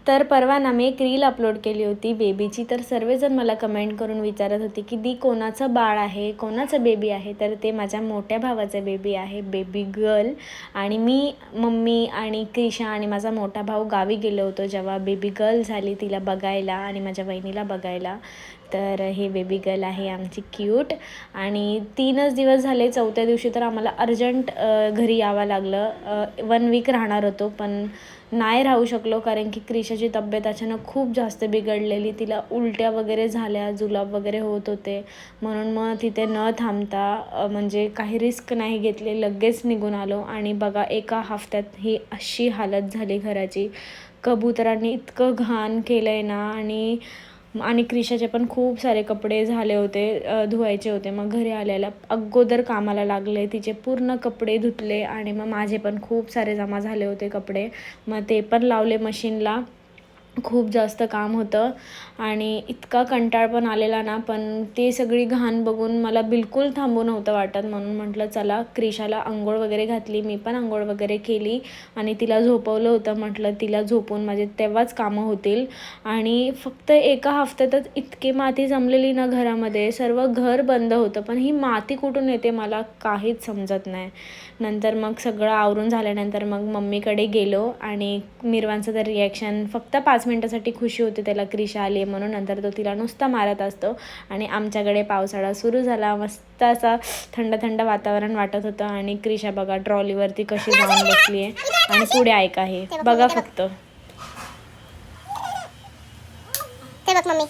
तर परवा ना मी एक रील अपलोड केली होती बेबीची, तर सर्वजण मला कमेंट करून विचारत होते की दी कोणाचं बाळ आहे, कोणाचं बेबी आहे. तर ते माझ्या मोठ्या भावाचं बेबी आहे, बेबी गर्ल. आणि मी, मम्मी आणि क्रिशा आणि माझा मोठा भाऊ गावी गेलो होतो जेव्हा बेबी गर्ल झाली तिला बघायला आणि माझ्या वहिनीला बघायला. तर हे बेबी गर्ल आहे आमची क्यूट. आणि 3च दिवस झाले, 4थ्या दिवशी तर आम्हाला अर्जंट घरी यावं लागलं. 1 वीक राहणार होतो पण नाही राहू शकलो, कारण की क्रिशाची तब्येत अचानक खूप जास्त बिघडलेली. तिला उलट्या वगैरे झाल्या, जुलाब वगैरे होत होते. म्हणून मग तिथे न थांबता म्हणजे काही रिस्क नाही घेतली, लगेच निघून आलो. आणि बघा एका हफ्त्यात ही अशी हालत झाली घराची. कबुतरांनी इतकं घाण केलं आहे ना. आणि क्रिशाचे पण खूप सारे कपडे झाले होते, धुवायचे होते. मग घरी आल्याला अगोदर कामाला लागले, तिचे पूर्ण कपडे धुतले. आणि मग माझे पण खूप सारे जमा झाले होते कपडे, मग ते पण लावले मशीनला. खूप जास्त काम होतं आणि इतका कंटाळ पण आलेला ना. पण ती सगळी घाण बघून मला बिलकुल थांबू नव्हतं वाटत. म्हणून म्हटलं चला, क्रिशाला अंघोळ वगैरे घातली, मी पण अंघोळ वगैरे केली आणि तिला झोपवलं होतं. म्हटलं तिला झोपून माझे तेव्हाच कामं होतील. आणि फक्त एका हफ्त्यातच इतकी माती जमलेली ना घरामध्ये, सर्व घर बंद होतं. पण ही माती कुठून येते मला काहीच समजत नाही. नंतर मग सगळं आवरून झाल्यानंतर मग मम्मीकडे गेलो आणि मिरवांचं तर रिॲक्शन, फक्त 5 मिनटासाठी खुशी होती त्याला क्रिशा आली आहे म्हणून. नंतर तो तिला नुसता मारत असतो. आणि आमच्याकडे पावसाळा सुरू झाला, मस्त असा थंड थंड वातावरण वाटत होतं. आणि क्रिशा बघा ट्रॉलीवरती कशी जाऊन बसली आहे आणि पुढे ऐका हे बघा फक्त. ते बघ मम्मी